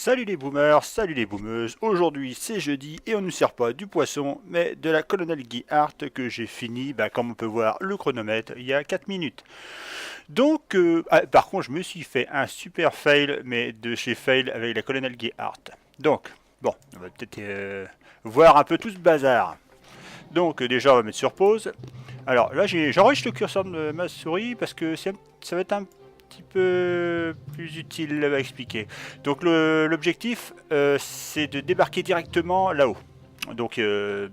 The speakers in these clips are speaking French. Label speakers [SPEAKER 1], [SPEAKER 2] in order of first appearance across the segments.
[SPEAKER 1] Salut les boomers, salut les boomeuses, aujourd'hui c'est jeudi et on ne sert pas du poisson mais de la Colonel Guy Hart que j'ai fini, comme on peut voir le chronomètre, il y a 4 minutes. Donc, par contre je me suis fait un super fail mais de chez fail avec la Colonel Guy Hart. Donc, bon, on va peut-être voir un peu tout ce bazar. Donc déjà on va mettre sur pause. Alors là j'enregistre le curseur de ma souris parce que ça va être un petit peu plus utile à expliquer. Donc l'objectif c'est de débarquer directement là-haut. Donc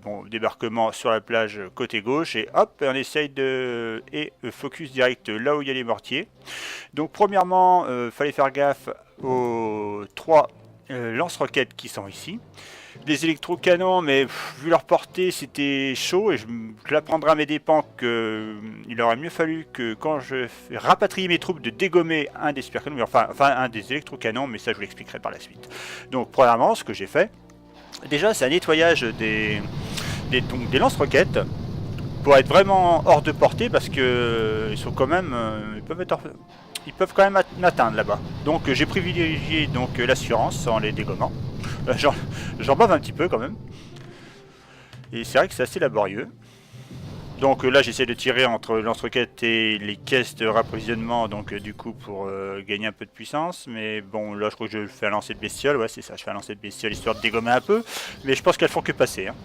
[SPEAKER 1] bon, débarquement sur la plage côté gauche et hop, on essaye de focus direct là où il y a les mortiers. Donc premièrement, fallait faire gaffe aux 3 lance-roquettes qui sont ici. Des électrocanons, mais vu leur portée, c'était chaud et je l'apprendrai à mes dépens qu'il aurait mieux fallu que quand je rapatrie mes troupes de dégommer un des supercanons, enfin un des électrocanons, mais ça je vous l'expliquerai par la suite. Donc premièrement, ce que j'ai fait, déjà c'est un nettoyage des lance-roquettes pour être vraiment hors de portée parce que ils sont quand même, ils peuvent quand même m'atteindre là-bas. Donc j'ai privilégié donc l'assurance en les dégommant. J'en bave un petit peu quand même. Et c'est vrai que c'est assez laborieux. Donc là j'essaie de tirer entre lance-roquettes et les caisses de rapprovisionnement, donc du coup pour gagner un peu de puissance. Mais bon là je crois que je fais un lancer de bestiole, ouais c'est ça, je fais un lancer de bestiole histoire de dégommer un peu. Mais je pense qu'elles font que passer. Hein.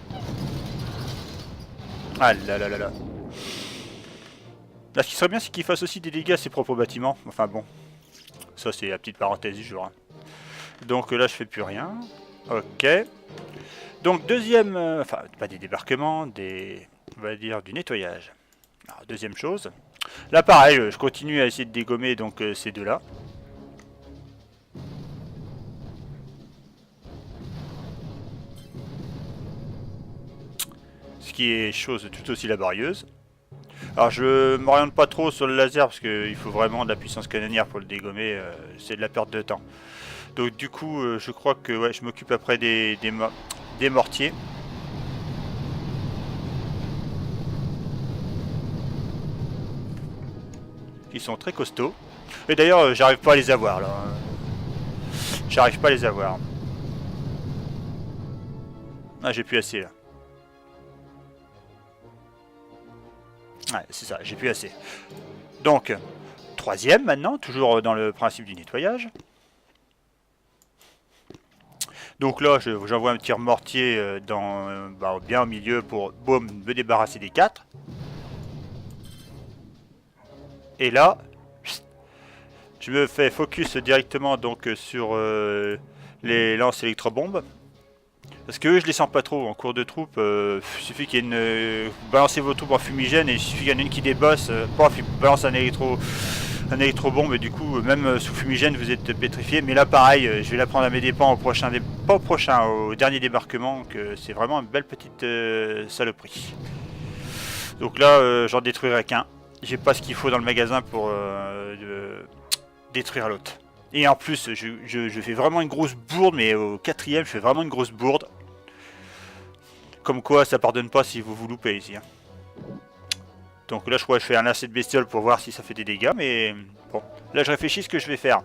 [SPEAKER 1] Ah là là là là. Là ce qui serait bien c'est qu'ils fassent aussi des dégâts à ses propres bâtiments. Enfin bon, ça c'est la petite parenthèse du jour. Hein. Donc là je fais plus rien. Ok. Donc deuxième, enfin pas des débarquements, on va dire du nettoyage. Alors, deuxième chose, là pareil, je continue à essayer de dégommer donc ces deux-là. Ce qui est chose tout aussi laborieuse. Alors je m'oriente pas trop sur le laser parce qu'il faut vraiment de la puissance canonnière pour le dégommer, c'est de la perte de temps. Donc du coup je crois que ouais, je m'occupe après des mortiers. Qui sont très costauds. Et d'ailleurs j'arrive pas à les avoir là. J'arrive pas à les avoir. Ah j'ai plus assez là. Ouais c'est ça, j'ai plus assez. Donc, troisième maintenant, toujours dans le principe du nettoyage. Donc là, j'envoie un petit mortier bien au milieu pour boum, me débarrasser des 4. Et là, je me fais focus directement donc sur les lances électrobombes. Parce que eux, je les sens pas trop en cours de troupe. Il suffit qu'il y ait une. Balancez vos troupes en fumigène et il suffit qu'il y en ait une qui débosse. Balance un électrobombe et du coup, même sous fumigène, vous êtes pétrifié. Mais là, pareil, je vais la prendre à mes dépens pas au prochain, au dernier débarquement. Que c'est vraiment une belle petite saloperie. Donc là, j'en détruirai qu'un. J'ai pas ce qu'il faut dans le magasin pour détruire l'autre. Et en plus, je fais vraiment une grosse bourde, mais au quatrième, je fais vraiment une grosse bourde. Comme quoi, ça pardonne pas si vous vous loupez ici. Hein. Donc là, je crois que je fais un lancer de bestiole pour voir si ça fait des dégâts, mais bon. Là, je réfléchis ce que je vais faire.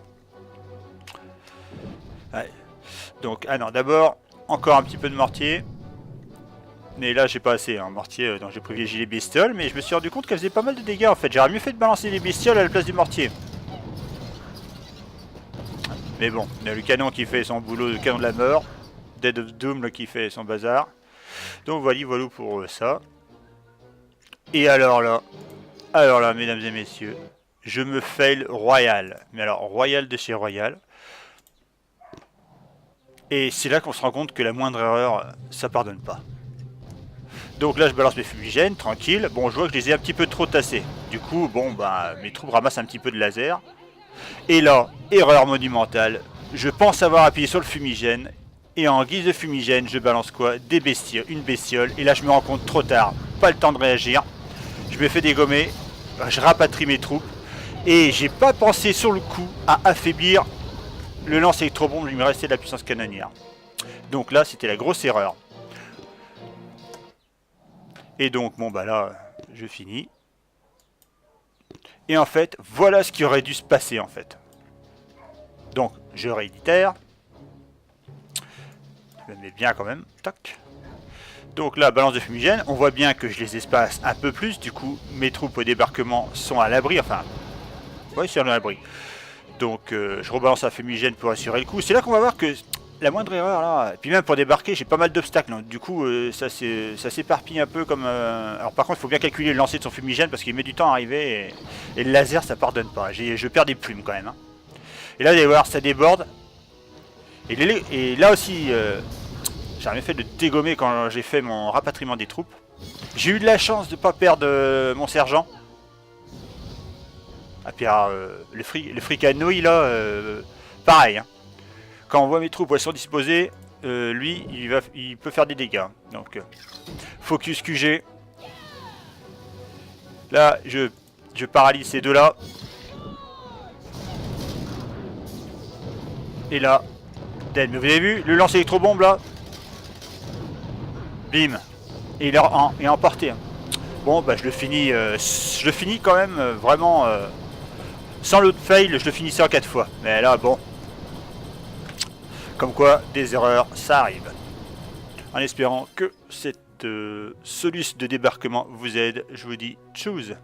[SPEAKER 1] Ouais. Donc, ah non, d'abord, encore un petit peu de mortier. Mais là, j'ai pas assez. Hein. Mortier, donc j'ai privilégié les bestioles, mais je me suis rendu compte qu'elles faisaient pas mal de dégâts en fait. J'aurais mieux fait de balancer les bestioles à la place du mortier. Mais bon, il y a le canon qui fait son boulot, le canon de la mort. Dead of Doom là, qui fait son bazar. Donc voilà pour ça. Et alors là, mesdames et messieurs, je me fail royal. Mais alors, royal de chez royal. Et c'est là qu'on se rend compte que la moindre erreur, ça pardonne pas. Donc là, je balance mes fumigènes, tranquille. Bon, je vois que je les ai un petit peu trop tassés. Du coup, bon, mes troupes ramassent un petit peu de laser. Et là, erreur monumentale. Je pense avoir appuyé sur le fumigène. Et en guise de fumigène, je balance quoi? Des bestioles, une bestiole. Et là, je me rends compte trop tard. Pas le temps de réagir. Je me fais dégommer. Je rapatrie mes troupes. Et j'ai pas pensé sur le coup à affaiblir le lance électrobombe. Il me restait de la puissance canonnière. Donc là, c'était la grosse erreur. Et donc, bon, là, je finis. Et en fait, voilà ce qui aurait dû se passer, en fait. Donc, je réitère. Je me mets bien quand même. Tac. Donc là, balance de fumigène. On voit bien que je les espace un peu plus. Du coup, mes troupes au débarquement sont à l'abri. Enfin, ouais, c'est à l'abri. Donc, je rebalance la fumigène pour assurer le coup. C'est là qu'on va voir que la moindre erreur là. Et puis même pour débarquer, j'ai pas mal d'obstacles. Du coup, ça s'éparpille un peu comme. Alors par contre, il faut bien calculer le lancer de son fumigène parce qu'il met du temps à arriver. Et le laser, ça pardonne pas. Je perds des plumes quand même. Hein. Et là, vous allez voir, ça déborde. Et là aussi, j'ai rien fait de dégommer quand j'ai fait mon rapatriement des troupes. J'ai eu de la chance de ne pas perdre mon sergent. Ah, puis le fricanoï là, pareil. Hein. Quand on voit mes troupes où elles sont disposées, lui, il peut faire des dégâts. Donc, focus QG. Là, je paralyse ces deux-là. Et là, mais vous avez vu, le lance électrobombe là. Bim. Et il est emporté. Hein. Bon, bah je le finis quand même vraiment... sans l'autre fail, je le finissais en 4 fois. Mais là, bon. Comme quoi, des erreurs, ça arrive. En espérant que cette soluce de débarquement vous aide, je vous dis tchuss.